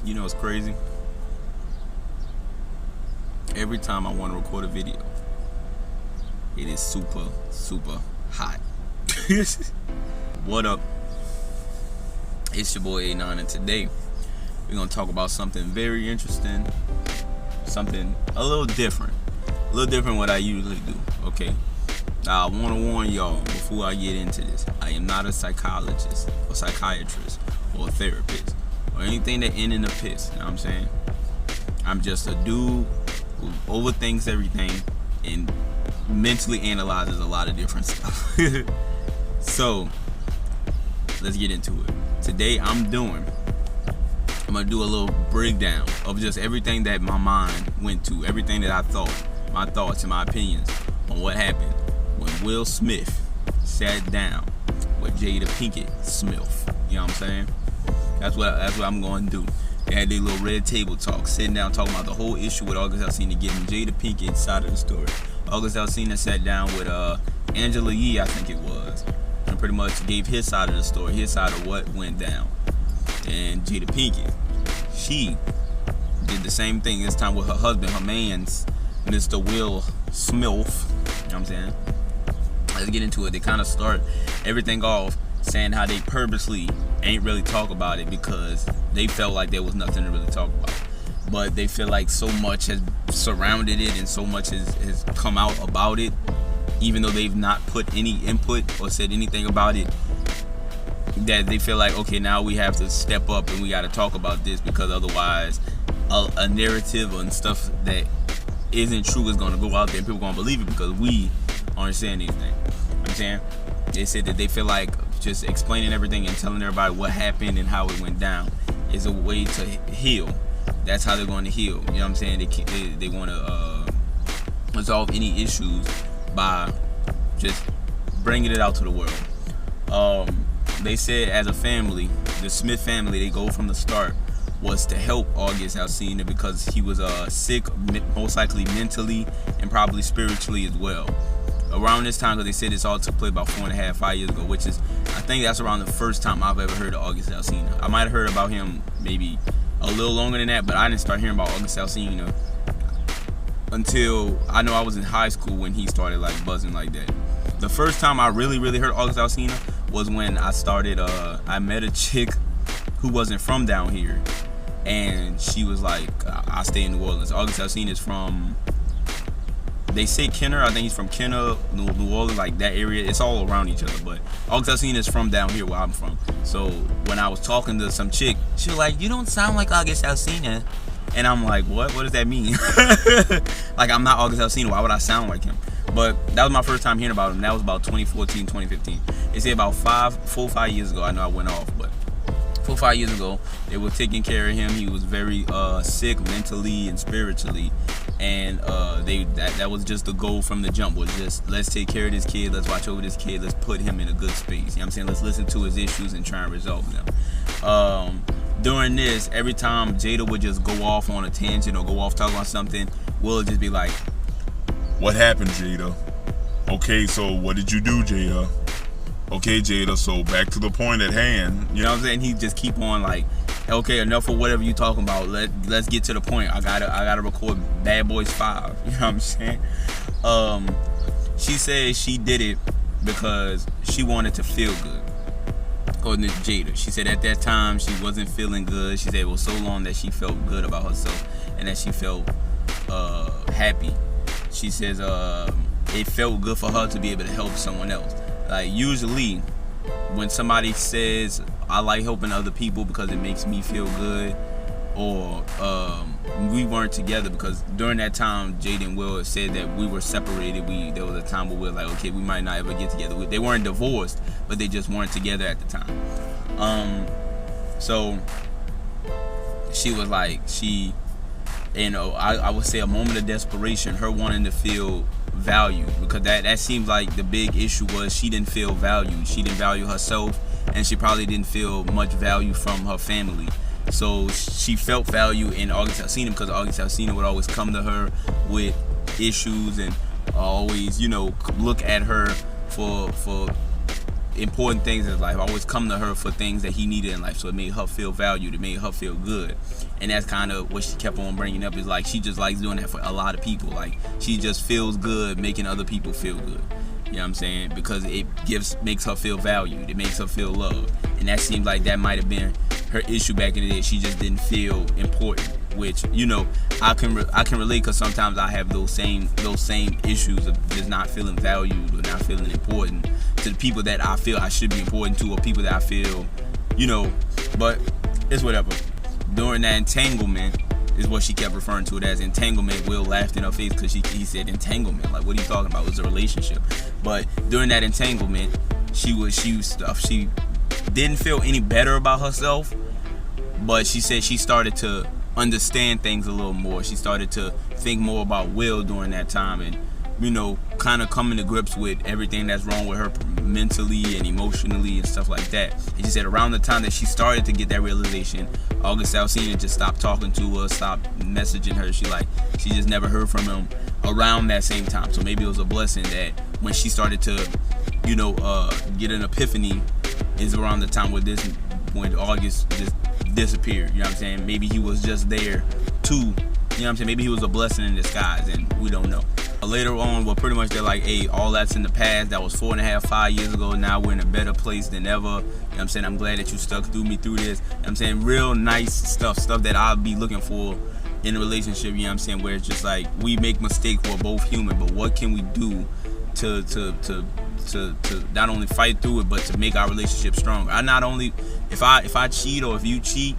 You know, it's crazy. Every time I want to record a video, it is super, super hot. What up? It's your boy A9, and today we're going to talk about something very interesting, something a little different what I usually do, okay? Now, I want to warn y'all before I get into this, I am not a psychologist or psychiatrist or a therapist or anything that end in a piss, you know what I'm saying? I'm just a dude who overthinks everything and mentally analyzes a lot of different stuff. So, let's get into it. Today, I'm going to do a little breakdown of just everything that my mind went to, everything that I thought, my thoughts and my opinions on what happened when Will Smith sat down with Jada Pinkett Smith. You know what I'm saying? That's what I'm going to do. They had their little red table talk, sitting down talking about the whole issue with August Alsina getting Jada Pinkett's side of the story. August Alsina sat down with Angela Yee, I think it was, and pretty much gave his side of the story, his side of what went down. And Jada Pinkett, she did the same thing this time with her husband, her man's Mr. Will Smith. You know what I'm saying? Let's get into it. They kind of start everything off saying how they purposely ain't really talk about it because they felt like there was nothing to really talk about. But they feel like so much has surrounded it and so much has come out about it, even though they've not put any input or said anything about it, that they feel like, okay, now we have to step up and we got to talk about this, because otherwise a narrative and stuff that isn't true is going to go out there and people going to believe it because we aren't saying anything. You know what I'm saying? They said that they feel like just explaining everything and telling everybody what happened and how it went down is a way to heal. That's how they're going to heal. You know what I'm saying? They want to resolve any issues by just bringing it out to the world. They said as a family, the Smith family, they go from the start was to help August Alsina because he was sick, most likely mentally and probably spiritually as well. Around this time, because they said this all took place about 5 years ago, which is, I think that's around the first time I've ever heard of August Alsina. I might have heard about him maybe a little longer than that, but I didn't start hearing about August Alsina until I know I was in high school when he started like buzzing like that. The first time I really heard August Alsina was when I met a chick who wasn't from down here, and she was like, I stay in New Orleans. August Alsina is from, they say Kenner, I think he's from Kenner, New Orleans, like that area. It's all around each other, but August Alsina is from down here where I'm from. So when I was talking to some chick, she was like, you don't sound like August Alsina. And I'm like, what does that mean? Like, I'm not August Alsina, why would I sound like him? But that was my first time hearing about him. That was about 2014, 2015. They say about 4 or 5 years ago, I know I went off, but 4 or 5 years ago, they were taking care of him. He was very sick mentally and spiritually, and that was just the goal from the jump, was just, let's take care of this kid, let's watch over this kid, let's put him in a good space. You know what I'm saying? Let's listen to his issues and try and resolve them. During this, every time Jada would just go off on a tangent or go off talking about something, Will would just be like, what happened, Jada? Okay, so what did you do, Jada? Okay, Jada, so back to the point at hand. You know what I'm saying? He'd just keep on like, okay, enough of whatever you talking about. Let's get to the point. I gotta record Bad Boys 5. You know what I'm saying? She said she did it because she wanted to feel good. According to Jada, she said at that time she wasn't feeling good. She said it was so long that she felt good about herself and that she felt happy. She says it felt good for her to be able to help someone else. Like, usually when somebody says I like helping other people because it makes me feel good, or we weren't together, because during that time Jada and Will said that we were separated. There was a time where we were like, okay, we might not ever get together. They weren't divorced, but they just weren't together at the time. So she was like, I would say a moment of desperation, her wanting to feel valued, because that seems like the big issue was she didn't feel valued. She didn't value herself, and she probably didn't feel much value from her family. So she felt value in August Alsina, because August Alsina would always come to her with issues and always, look at her for important things in life. Always come to her for things that he needed in life. So it made her feel valued. It made her feel good. And that's kind of what she kept on bringing up, is like she just likes doing that for a lot of people. Like she just feels good making other people feel good. You know what I'm saying? Because it makes her feel valued. It makes her feel loved. And that seems like that might have been her issue back in the day. She just didn't feel important. Which, you know, I can relate, because sometimes I have those same issues of just not feeling valued or not feeling important to the people that I feel I should be important to, or people that I feel, you know. But it's whatever. During that entanglement is what she kept referring to it as, entanglement. Will laughed in her face because he said entanglement. Like, what are you talking about? It was a relationship. But during that entanglement, she didn't feel any better about herself, but she said she started to understand things a little more. She started to think more about Will during that time, and, you know, kind of coming to grips with everything that's wrong with her mentally and emotionally and stuff like that. And she said around the time that she started to get that realization, August Alsina just stopped talking to her, stopped messaging her. She just never heard from him around that same time. So maybe it was a blessing that when she started to, you know, get an epiphany, is around the time when August just disappeared. You know what I'm saying? Maybe he was just there too. You know what I'm saying? Maybe he was a blessing in disguise, and we don't know. Later on, well, pretty much they're like, hey, all that's in the past. That was 5 years ago. Now we're in a better place than ever. You know what I'm saying? I'm glad that you stuck through me through this. You know what I'm saying? Real nice stuff that I'll be looking for in a relationship, you know what I'm saying, where it's just like, we make mistakes, we're both human, but what can we do to not only fight through it, but to make our relationship stronger? I not only, if I cheat, or if you cheat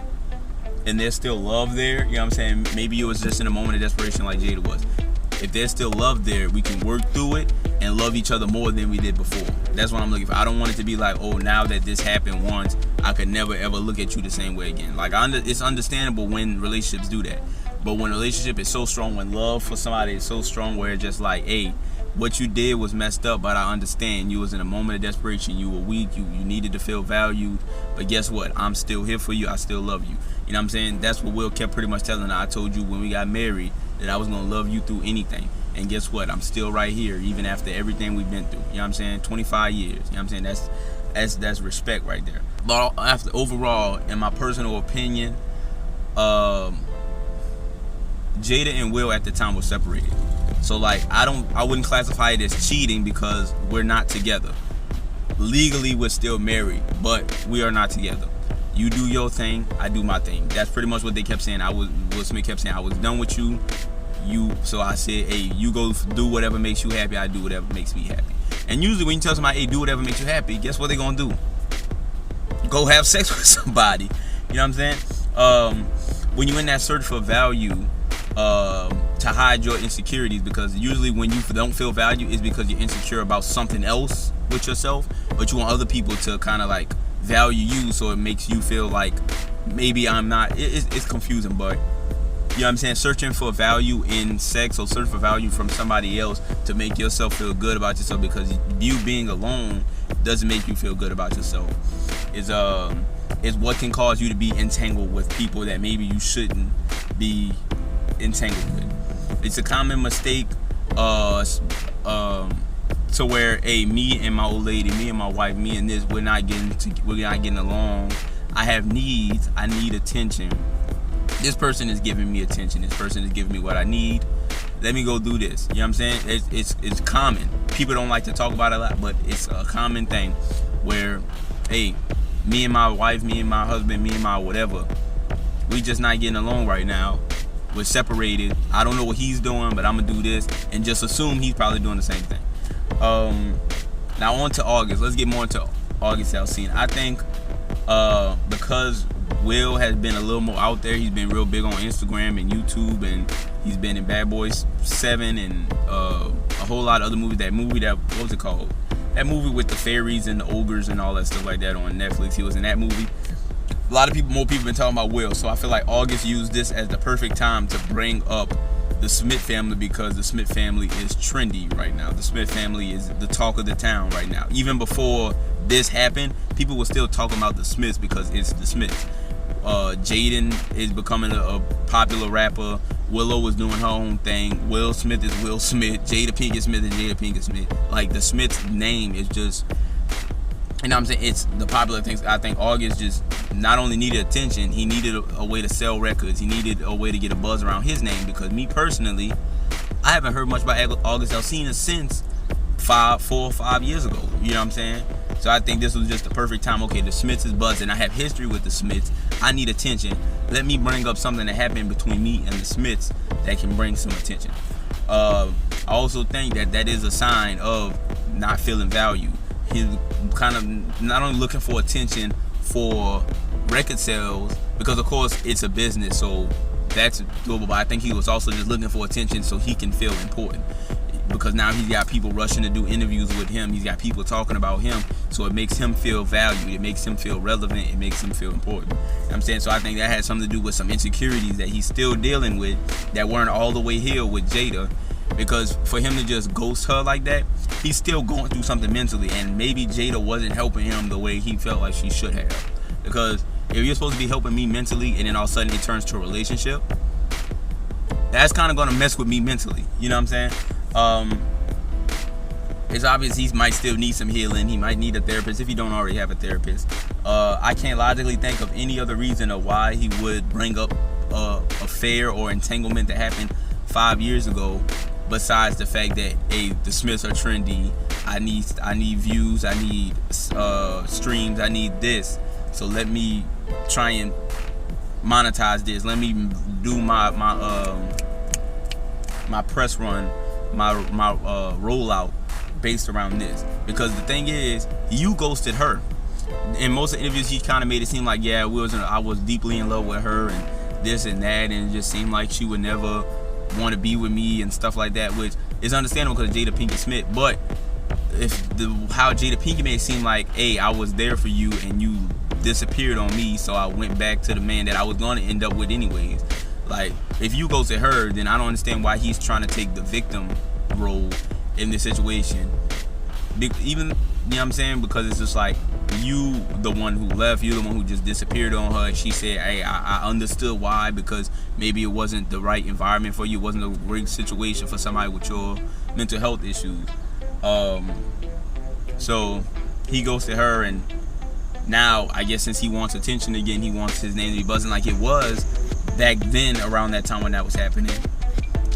and there's still love there, you know what I'm saying, maybe it was just in a moment of desperation like Jada was. If there's still love there, we can work through it and love each other more than we did before. That's what I'm looking for. I don't want it to be like, oh, now that this happened once, I could never ever look at you the same way again. Like, it's understandable when relationships do that, but when a relationship is so strong, when love for somebody is so strong, where it's just like, hey, what you did was messed up, but I understand you was in a moment of desperation. You were weak. You needed to feel valued. But guess what? I'm still here for you. I still love you. You know what I'm saying? That's what Will kept pretty much telling her. I told you when we got married that I was going to love you through anything. And guess what? I'm still right here, even after everything we've been through. You know what I'm saying? 25 years. You know what I'm saying? That's respect right there. But overall, in my personal opinion, Jada and Will at the time were separated. So like, I wouldn't classify it as cheating, because we're not together. Legally, we're still married, but we are not together. You do your thing, I do my thing. That's pretty much what they kept saying. Will Smith kept saying, I was done with you. So I said, hey, you go do whatever makes you happy. I do whatever makes me happy. And usually when you tell somebody, hey, do whatever makes you happy, guess what they're gonna do? Go have sex with somebody. You know what I'm saying? When you're in that search for value, to hide your insecurities, because usually when you don't feel value is because you're insecure about something else with yourself, but you want other people to kind of like value you, so it makes you feel like maybe I'm not. It's confusing, but you know what I'm saying? Searching for value in sex, or search for value from somebody else to make yourself feel good about yourself, because you being alone doesn't make you feel good about yourself. Is what can cause you to be entangled with people that maybe you shouldn't be entangled with. It's a common mistake to where, hey, me and my old lady, me and my wife, me and this, we're not getting along. I have needs. I need attention. This person is giving me attention. This person is giving me what I need. Let me go do this. You know what I'm saying? It's common. People don't like to talk about it a lot, but it's a common thing where, hey, me and my wife, me and my husband, me and my whatever, we just not getting along right now. We're separated. I don't know what he's doing, but I'm gonna do this, and just assume he's probably doing the same thing. Now on to August. Let's get more into August Alsina. I think because Will has been a little more out there, he's been real big on Instagram and YouTube, and he's been in Bad Boys 7 and a whole lot of other movies. That movie, what was it called? That movie with the fairies and the ogres and all that stuff like that on Netflix. He was in that movie. A lot of more people been talking about Will, so I feel like August used this as the perfect time to bring up the Smith family, because the Smith family is trendy right now. The Smith family is the talk of the town right now. Even before this happened, people were still talking about the Smiths because it's the Smiths. Jaden is becoming a popular rapper. Willow was doing her own thing. Will Smith is Will Smith. Jada Pinkett Smith is Jada Pinkett Smith. Like, the Smiths name is just You know what I'm saying? It's the popular things. I think August just not only needed attention, he needed a way to sell records. He needed a way to get a buzz around his name, because me personally, I haven't heard much about August Alsina since 4 or 5 years ago. You know what I'm saying? So I think this was just the perfect time. Okay, the Smiths is buzzing. I have history with the Smiths. I need attention. Let me bring up something that happened between me and the Smiths that can bring some attention. I also think that is a sign of not feeling valued. He's kind of not only looking for attention for record sales, because of course it's a business, so that's doable, but I think he was also just looking for attention so he can feel important, because now he's got people rushing to do interviews with him. He's got people talking about him, so it makes him feel valued. It makes him feel relevant. It makes him feel important. You know what I'm saying? So I think that had something to do with some insecurities that he's still dealing with that weren't all the way healed with Jada. Because for him to just ghost her like that, he's still going through something mentally, and maybe Jada wasn't helping him the way he felt like she should have. Because if you're supposed to be helping me mentally and then all of a sudden it turns to a relationship, that's kind of going to mess with me mentally. You know what I'm saying? It's obvious he might still need some healing. He might need a therapist if he don't already have a therapist. I can't logically think of any other reason of why he would bring up affair or entanglement that happened 5 years ago, besides the fact that, hey, the Smiths are trendy. I need views. I need streams. I need this. So let me try and monetize this. Let me do my press run, my rollout based around this. Because the thing is, you ghosted her. In most of the interviews, he kind of made it seem like, yeah, I was deeply in love with her and this and that, and it just seemed like she would never want to be with me and stuff like that, which is understandable because of Jada Pinkett Smith. But how Jada Pinkett made it seem like, hey, I was there for you and you disappeared on me, so I went back to the man that I was going to end up with anyways. Like, if you go to her, then I don't understand why he's trying to take the victim role in this situation. Even, you know what I'm saying? Because it's just like, you the one who left, you the one who just disappeared on her, and she said, hey, I understood why, because maybe it wasn't the right environment for you, it wasn't a great situation for somebody with your mental health issues. So he goes to her, and now I guess since he wants attention again, he wants his name to be buzzing like it was back then around that time when that was happening.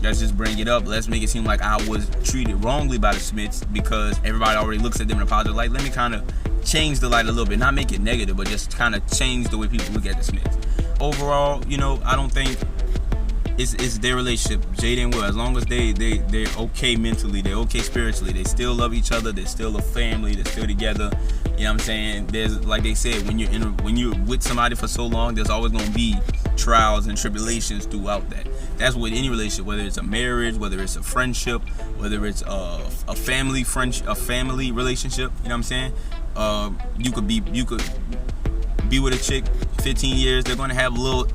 Let's just bring it up. Let's make it seem like I was treated wrongly by the Smiths, because everybody already looks at them in a positive light. Let me kind of change the light a little bit, not make it negative, but just kind of change the way people look at the Smiths. Overall, you know, I don't think it's their relationship, Jada and Will. As long as they're okay mentally, they're okay spiritually, they still love each other, they're still a family, they're still together. You know what I'm saying? There's, like they said, when you're with somebody for so long, there's always gonna be trials and tribulations throughout that. That's with any relationship, whether it's a marriage, whether it's a friendship, whether it's a family relationship. You know what I'm saying? You could be with a chick 15 years. They're gonna have little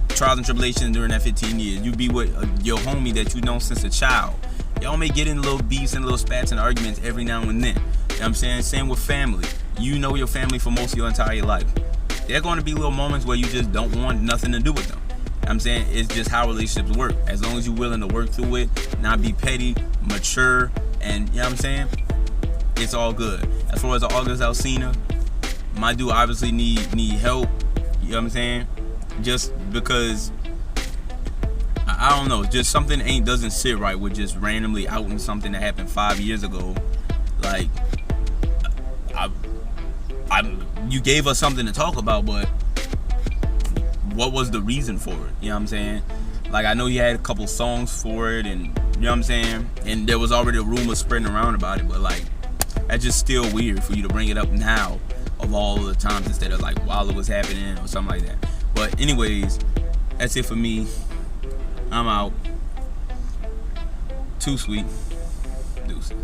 trials and tribulations during that 15 years. You be with your homie that you've known since a child. Y'all may get in little beefs and little spats and arguments every now and then. You know what I'm saying? Same with family. You know your family for most of your entire life. There are going to be little moments where you just don't want nothing to do with them. You know what I'm saying? It's just how relationships work. As long as you're willing to work through it, not be petty, mature, and you know what I'm saying? It's all good. As far as August Alsina, my dude obviously need help. You know what I'm saying? Just because I don't know, just something doesn't sit right with just randomly outing something that happened 5 years ago. Like, you gave us something to talk about, but what was the reason for it? You know what I'm saying? Like, I know you had a couple songs for it, and you know what I'm saying? And there was already a rumor spreading around about it, but like, that's just still weird for you to bring it up now of all the times instead of like while it was happening or something like that. But anyways, that's it for me. I'm out. Too sweet. Deuces.